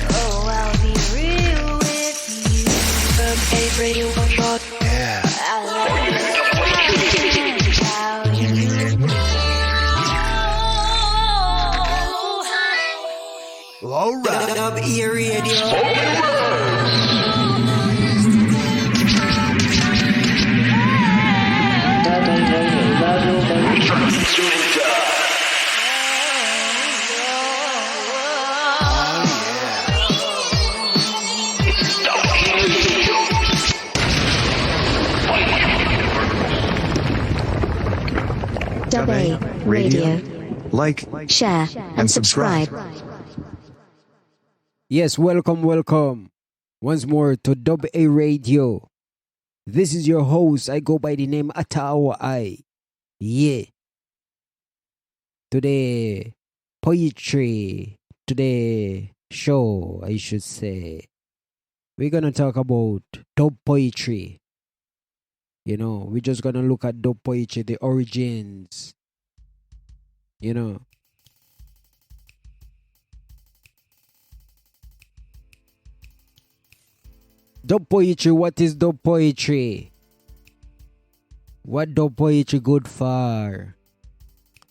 Oh, I'll be real with you. Radio one shot. Yeah. All right. Dub ear radio. Dub A Radio. Like, share, and subscribe. Yes, welcome once more to Dub A Radio. This is your host. I go by the name Atawa I. Yeah. Today, poetry. Today, show, I should say. We're gonna talk about dub poetry. You know, we're just gonna look at dub poetry, the origins. You know. Dub poetry, what is dub poetry? What dub poetry good for?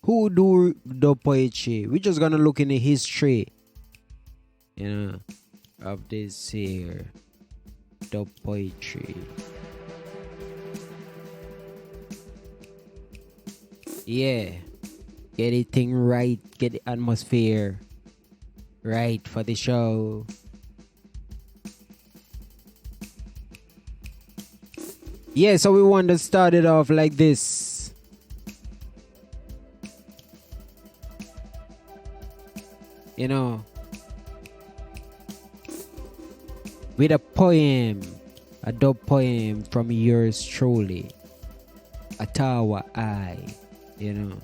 Who do dub poetry? We're just gonna look in the history, you know, of this here dub poetry. Yeah, get the thing right, get the atmosphere right for the show. Yeah, so we want to start it off like this. You know, with a poem, a dub poem from yours truly, Atawa I, you know.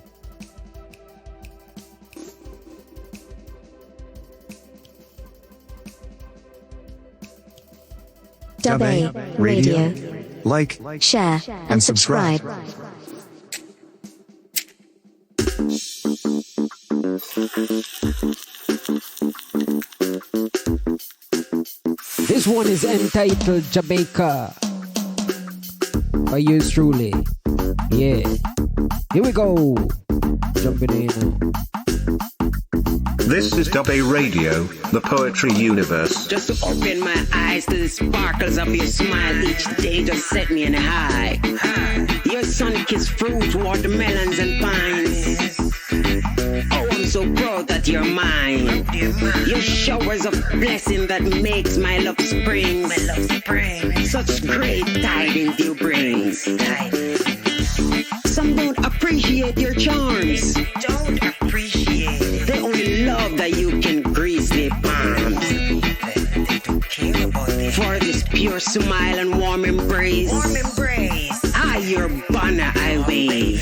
Dub A Radio. like, Share, and subscribe. This one is entitled Jamaica. By yours truly. Yeah. Here we go. Jumping in. This is Dub A Radio, the poetry universe. Just to open my eyes to the sparkles of your smile each day just set me in a high. Your sun-kissed fruit, watermelons and pines. Oh, I'm so proud that you're mine. Your showers of blessing that makes my love spring. Such great tidings you bring. Some don't appreciate your charms. They only love that you can grease their palms. For this pure smile and warm embrace. I, your banner, I wave.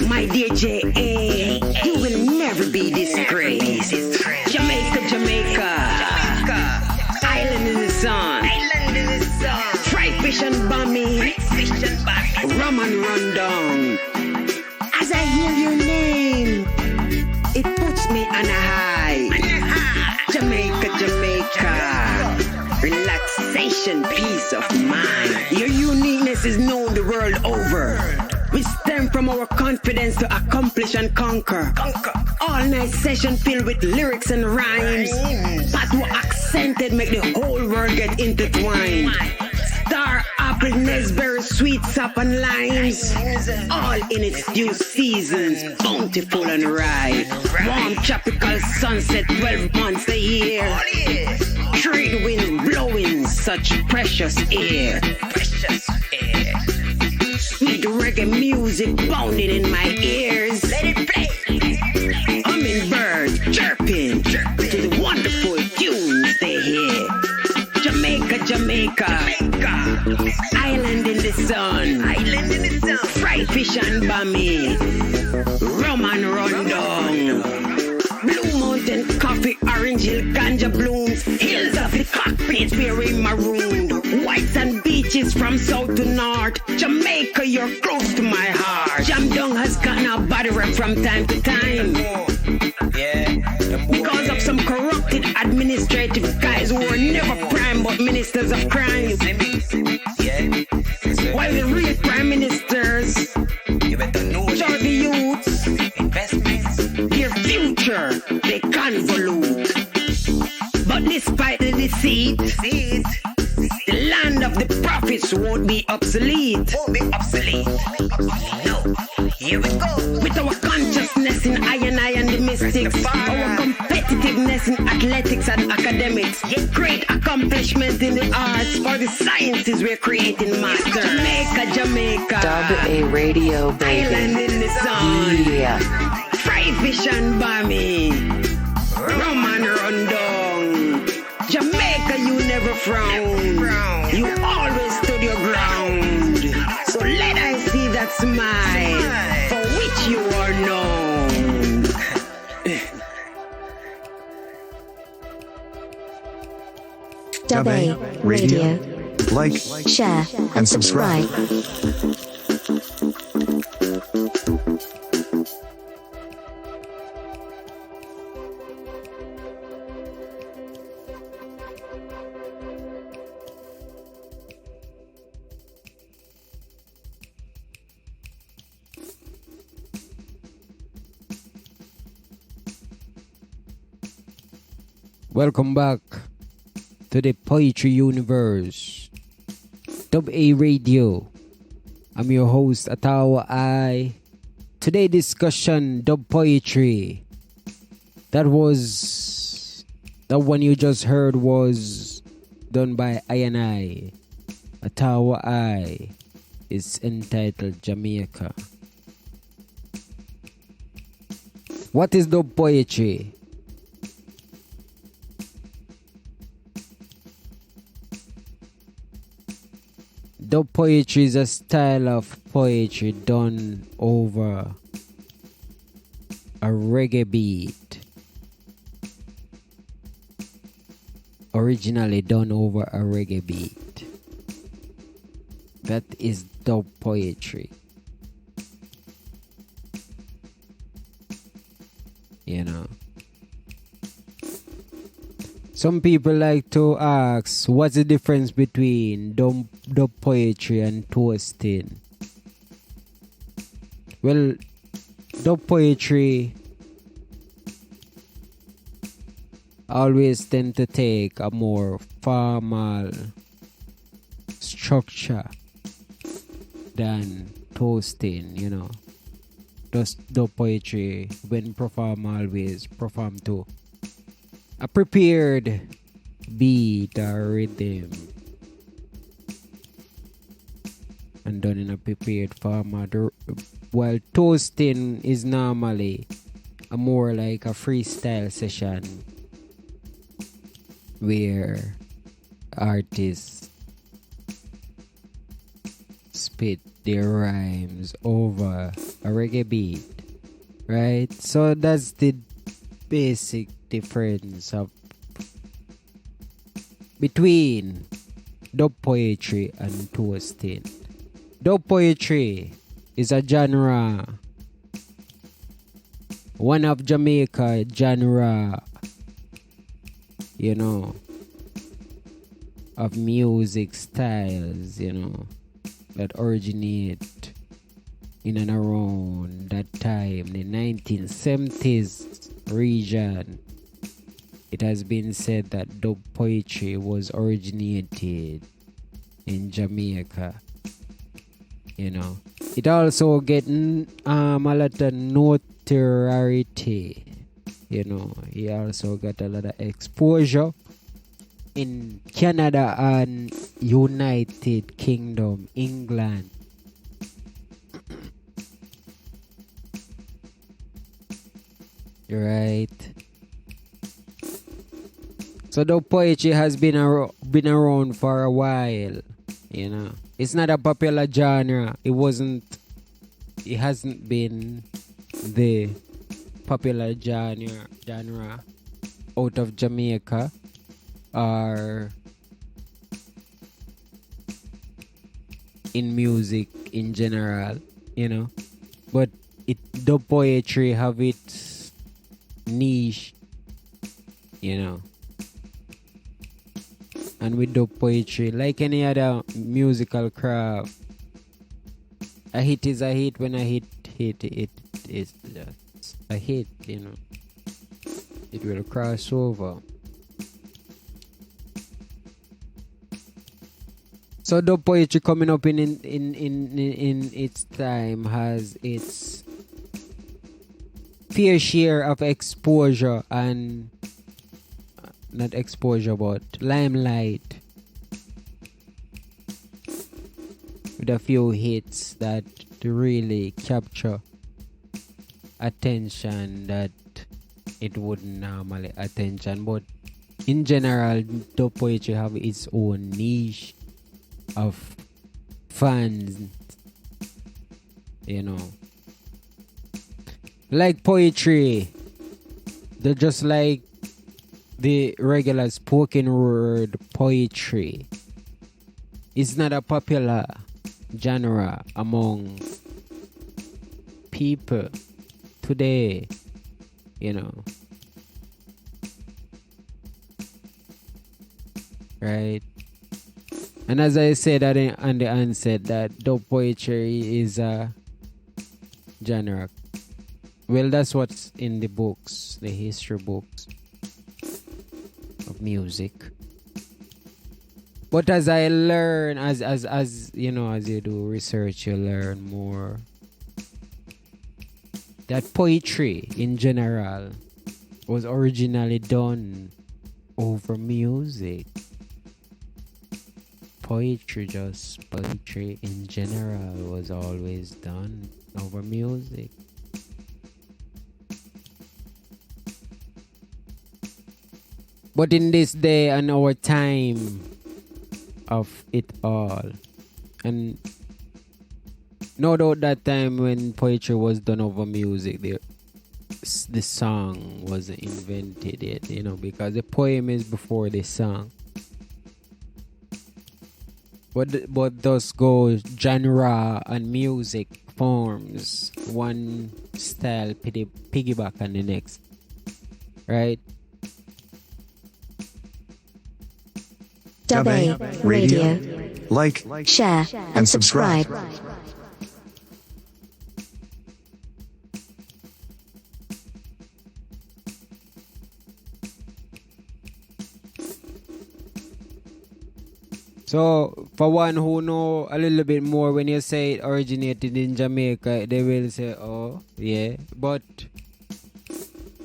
My dear J.A., you will never be disgraced. Jamaica. Island in the sun. Fried fish and bummy. Rum and rundown. As I hear your name, it puts me on a high. Jamaica. Relaxation, peace of mind. Your uniqueness is known the world over. We stem from our confidence to accomplish and conquer. All night session filled with lyrics and rhymes. Patois accented make the whole world get intertwined. Star, apple, nesberry, sweet sap and limes. All in its due seasons, bountiful and ripe. Warm tropical sunset, 12 months a year. Trade winds blowing such precious air. Sweet reggae music pounding in my ears. Let it play. Hummingbirds chirping to the wonderful tunes they hear. Jamaica. Island in the sun. Fried fish and bummy. Rum and rundown. Blue Mountain coffee, orange hill, ganja blooms. Hills of the cockpits wearing marooned. Whites and beaches from south to north. Jamaica, you're close to my heart. Jam Dung has gotten a body rap from time to time. Because of some corruption administrative guys who are never prime but ministers of crime. While the real prime ministers charge the youths their future they convolute. But despite the deceit, the land of the prophets won't be obsolete. No, here we go. With our consciousness in I and the mystics, our competitiveness in athletics and academics, great accomplishment in the arts, for the sciences we're creating masters. Jamaica, Dub A Radio, baby. island in the sun, Yeah. fry fish and bammy, rum and rundown. Jamaica, you never frown. You always stood your ground. So let I see that smile for which you are known. Dub A Radio. Like Share and subscribe. Welcome back to the Poetry Universe, Dub A Radio. I'm your host, Atawa I. Today discussion, Dub Poetry. That one you just heard was done by I. Atawa I. It's entitled Jamaica. What is Dub Poetry? Dub poetry is a style of poetry done over a reggae beat. Originally done over a reggae beat. That is dub poetry. You know. Some people like to ask, what's the difference between dub poetry and toasting? Well, dub poetry always tend to take a more formal structure than toasting, you know. Dub poetry, when performed, always perform to a prepared beat or rhythm and done in a prepared format, while toasting is normally a more like a freestyle session where artists spit their rhymes over a reggae beat, right? So that's the basic difference of between dub poetry and toasting. Dub poetry is a genre, one of Jamaica genre, you know, of music styles, you know, that originate in and around that time, the 1970s region. It has been said that dub poetry was originated in Jamaica. You know, it also get a lot of notoriety. You know, he also got a lot of exposure in Canada and United Kingdom, England. Right. So the poetry has been around for a while, you know. It's not a popular genre. It hasn't been the popular genre out of Jamaica or in music in general, you know. But the poetry have its niche, you know. And with dub poetry, like any other musical craft, a hit is a hit. When a hit it is just a hit, you know. It will cross over. So dub poetry coming up in its time has its fair share of exposure and not exposure but limelight, with a few hits that really capture attention that it wouldn't normally attention. But in general, dub poetry have its own niche of fans, you know. Like poetry, they're just like the regular spoken word poetry. It's not a popular genre among people today, you know. Right? And as I said on the onset, that dub poetry is a genre. Well, that's what's in the books, the history books of music. But as I learn, as you know, as you do research, you learn more that poetry in general was originally done over music. Poetry in general was always done over music. But in this day and our time of it all, and no doubt that time when poetry was done over music, the song wasn't invented yet, you know, because the poem is before the song. But thus goes genre and music forms. One style piggyback on the next. Right? Dub A Radio. Like Share and subscribe. So, for one who know a little bit more, when you say it originated in Jamaica, they will say, oh, yeah. But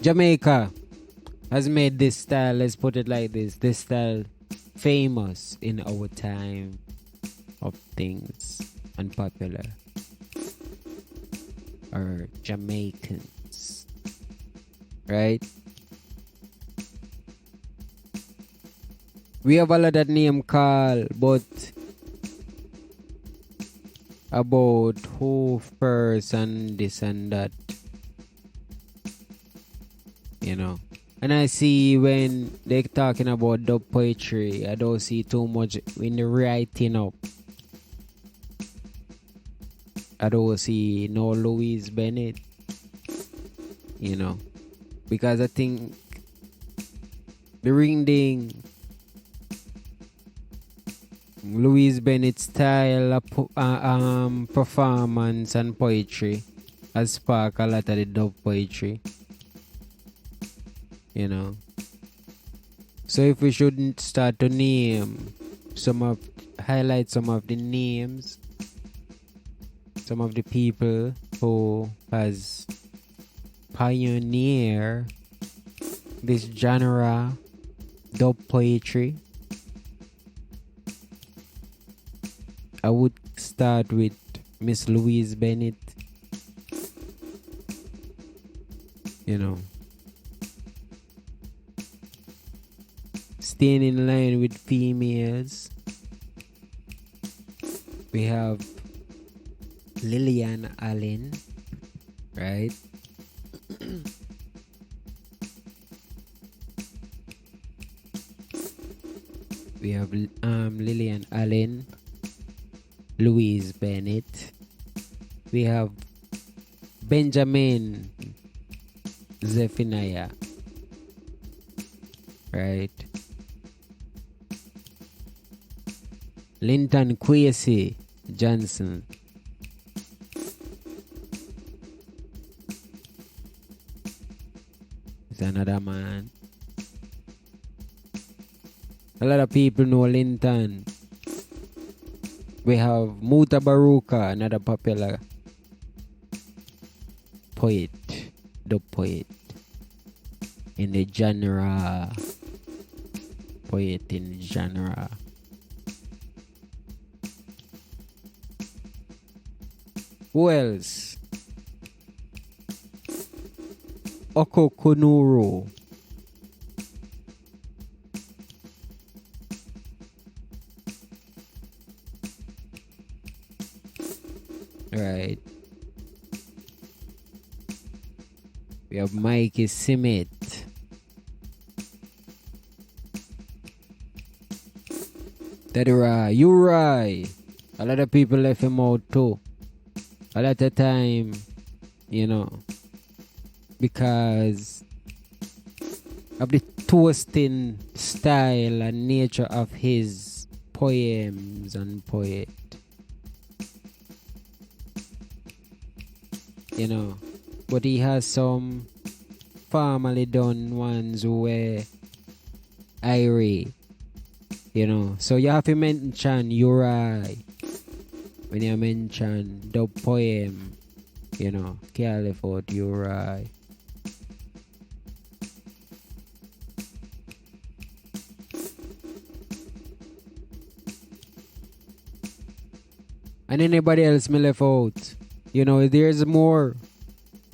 Jamaica has made this style, let's put it like this style famous in our time of things and popular. Or Jamaicans. Right? We have a lot of name call, but about who first and this and that, you know. And I see when they're talking about dub poetry, I don't see too much in the writing up. I don't see no Louise Bennett, you know, because I think the ring ding Louise Bennett's style of performance and poetry has sparked a lot of the dub poetry, you know. So if we shouldn't start to name highlight some of the names, some of the people who has pioneered this genre, dub poetry, I would start with Miss Louise Bennett. You know, staying in line with females, we have Lillian Allen, right? We have Lillian Allen, Louise Bennett. We have Benjamin Zephaniah, right? Linton Kwesi Johnson. Is another man. A lot of people know Linton. We have Muta Baruka, another popular poet, the poet in the genre. Poet in the genre. Who else? Okokonuro. Right. We have Mikey Simmet. Tedra, Uri. A lot of people left him out too. A lot of time, you know, because of the toasting style and nature of his poems and poet. You know, but he has some formally done ones who were irate, you know. So you have to mention Uri when you mention the poem, you know, can't leave out Uri. And anybody else me left out? You know, there's more,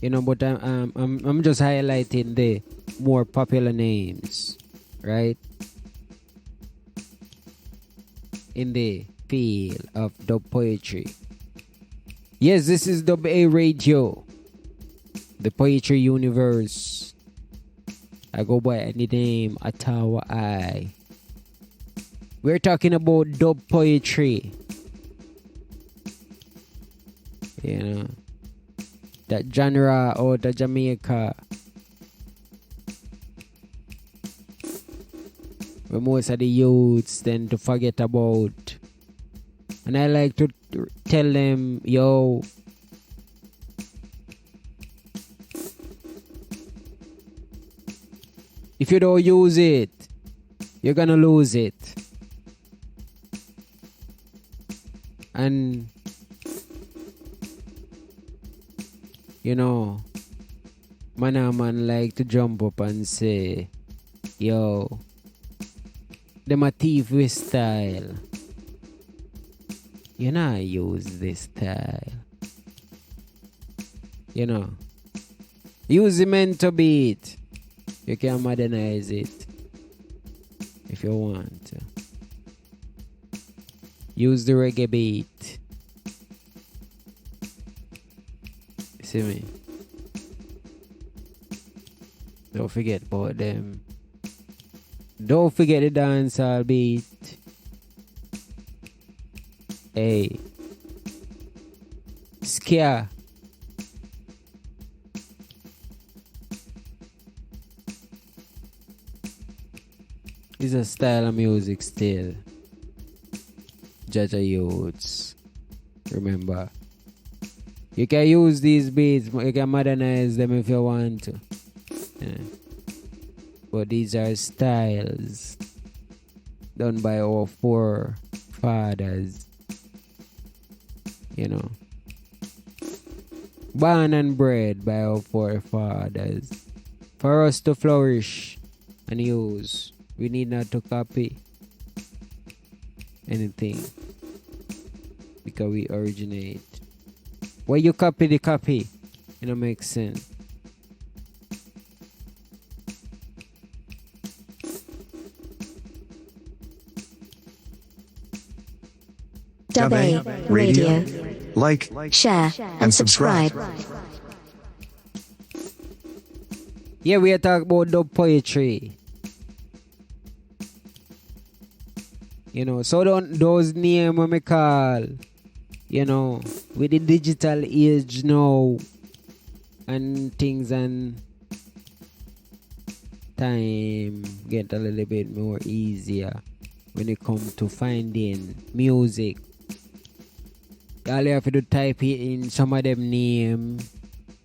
you know, but I'm just highlighting the more popular names, right? In the field of dub poetry. Yes, this is Dub A Radio, the poetry universe. I go by any name, Atawa I. We're talking about dub poetry. You know, that genre out of Jamaica, where most of the youths tend to forget about. And I like to tell them, yo, if you don't use it, you're gonna lose it. And you know, man like to jump up and say, yo, them a thief with style. You know, I use this style. You know, use the mental beat. You can modernize it if you want to. Use the reggae beat. See me? Don't forget about them. Don't forget the dancehall beat. Hey. Scare. It's a style of music still. Jaja youths. Remember. You can use these beats, you can modernize them if you want to. Yeah. But these are styles done by our forefathers. You know. Born and bred by our forefathers. For us to flourish and use, we need not to copy anything. Because we originate. When you copy the copy, it don't make sense. Dub A Radio. Like, Share and subscribe. Yeah, we are talking about dub poetry. You know, so don't those names we call, you know, with the digital age now and things and time get a little bit more easier. when it comes to finding music. All you have to do type it in some of them name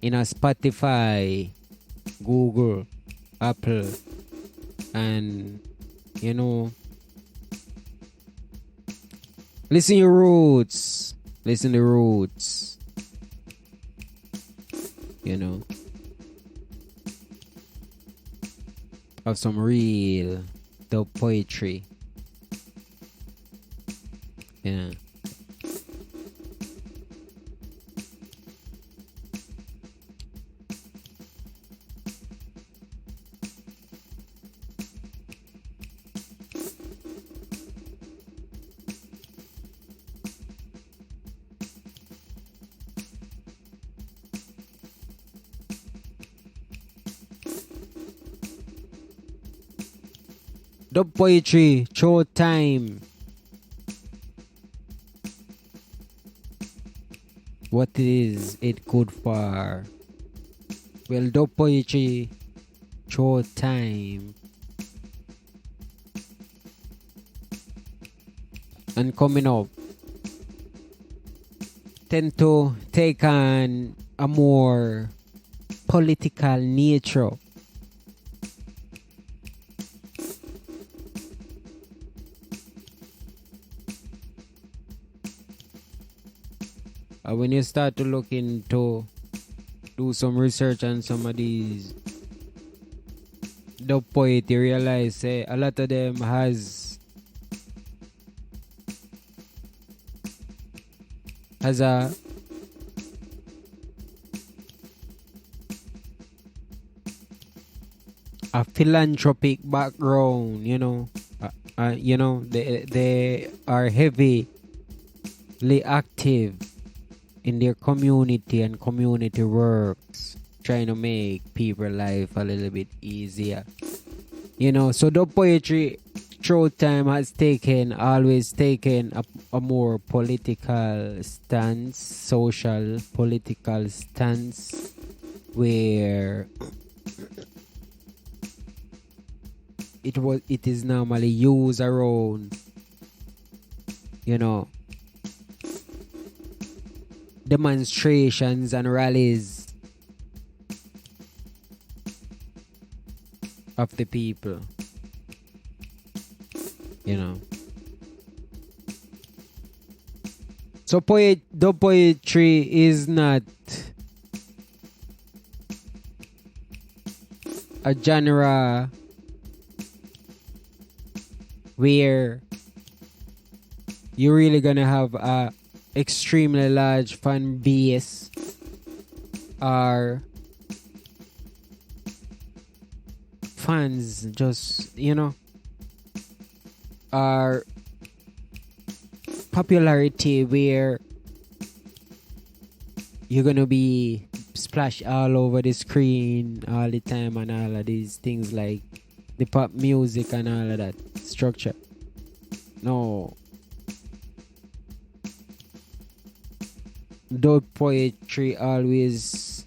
in a Spotify, Google, Apple, and you know, listen your roots. Listen the roots. You know, of some real dope poetry. Yeah. Dub poetry, show time. What is it good for? Well, dub poetry, show time. And coming up, tend to take on a more political nature. When you start to look into, do some research on some of these dub poet, you realize a lot of them has a philanthropic background, you know. You know, they are heavily active in their community and community works, trying to make people's life a little bit easier. You know, so the poetry through time has always taken a more political stance, social political stance, where it is normally used around, you know, demonstrations and rallies of the people, you know. So the poetry is not a genre where you're really gonna have a extremely large fan base or fans, just, you know, or popularity where you're gonna be splashed all over the screen all the time and all of these things like the pop music and all of that structure. No. Though poetry always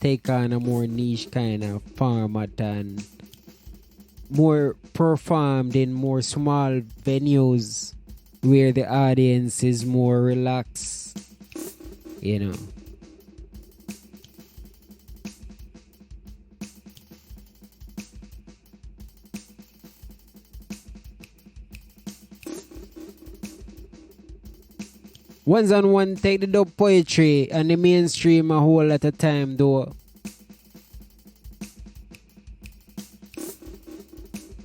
take on a more niche kind of format and more performed in more small venues where the audience is more relaxed, you know. Ones on one take the dub poetry and the mainstream a whole lot of time though.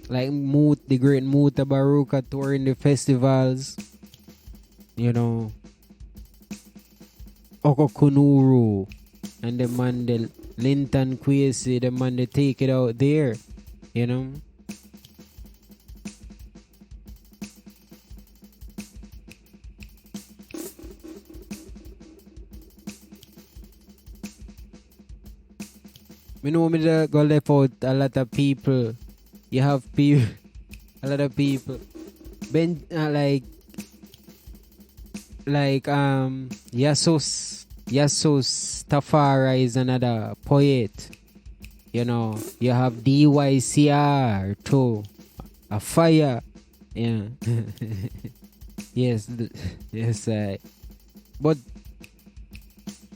Like the great Muta Baruka touring the festivals, you know, Okokunuru and the man, the Linton Kwesi, the man they take it out there, you know. Me know me go left out a lot of people. You have people, a lot of people. Yasus Tafara is another poet. You know, you have DYCR too, a fire Yeah. Yes, yes, but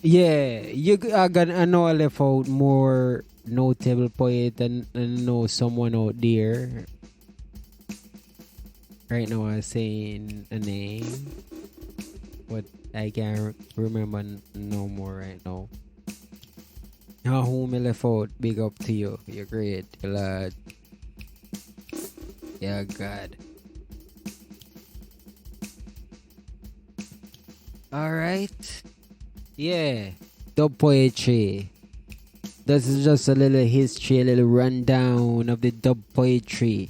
yeah, I know I left out more notable poet and know someone out there. Right now I'm saying a name, but I can't remember no more right now. Whom I left out, big up to you. You're great, lad. Yeah, God. Alright. Yeah. Dub poetry. This is just a little history, a little rundown of the dub poetry.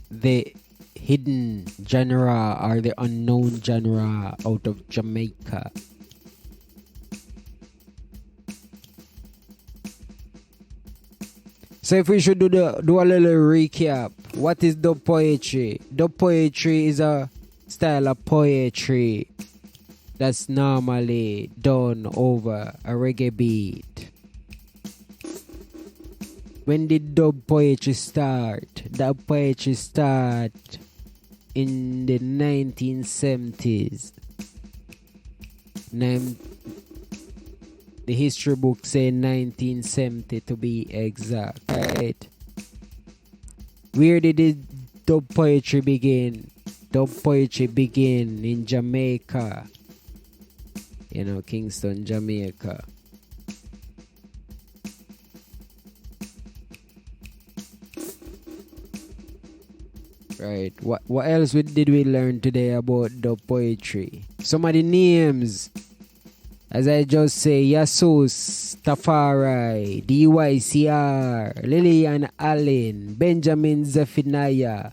The hidden genre or the unknown genre out of Jamaica. So if we should do a little recap, what is dub poetry? Dub poetry is a style of poetry that's normally done over a reggae beat. When did dub poetry start? Dub poetry start in the 1970s. The history book say 1970 to be exact, right? Where did the dub poetry begin? Dub poetry began in Jamaica. You know, Kingston, Jamaica. Right. What else did we learn today about dub poetry? Some of the names, as I just say, Yasus, Tafari, DYCR, Lillian Allen, Benjamin Zephaniah,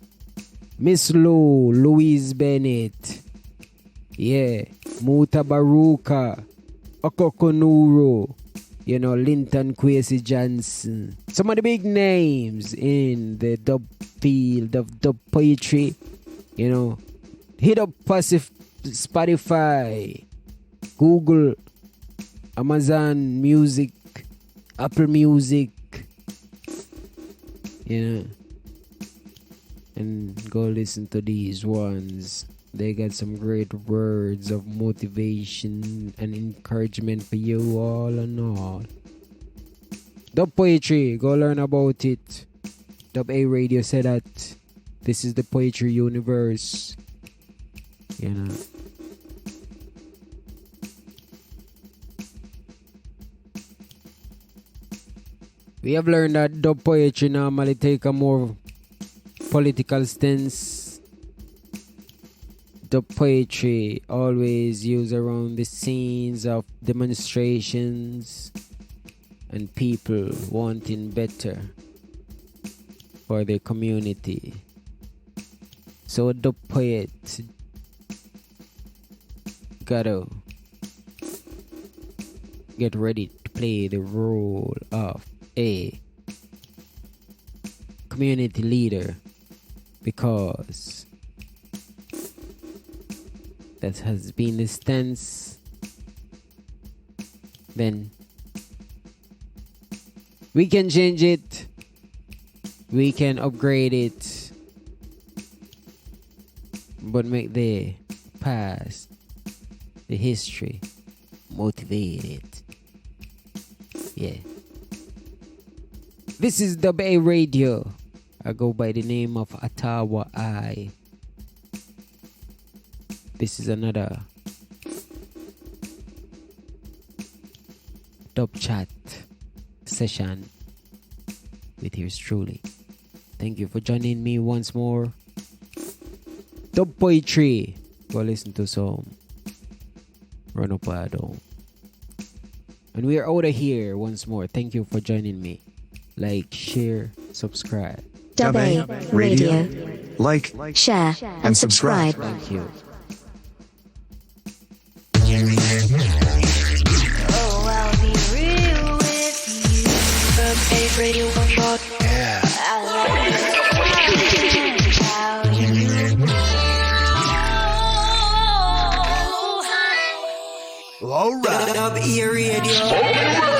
Miss Lou, Louise Bennett, yeah, Muta Baruka, Okokonuro, you know, Linton Kwesi Johnson. Some of the big names in the dub field of dub poetry, you know. Hit up Spotify, Google, Amazon Music, Apple Music, you know, and go listen to these ones. They got some great words of motivation and encouragement for you all and all. Dub poetry, go learn about it. Dub A Radio said that this is the poetry universe. You know. We have learned that dub poetry normally take a more political stance. Dub poetry always used around the scenes of demonstrations and people wanting better for their community. So dub poet gotta get ready to play the role of a community leader, because that has been the stance. Then we can change it, we can upgrade it, but make the past, the history, motivate it. Yeah. This is the Bay Radio. I go by the name of Atawa I. This is another dub chat session with yours truly. Thank you for joining me once more. Dub poetry. Go listen to some Ronopado. And we are out of here once more. Thank you for joining me. Like, share, subscribe. Dub A Radio. Like, Share and subscribe. Thank you. Oh, I'll be real with you. A radio one shot. Yeah. all right. Dub E Radio.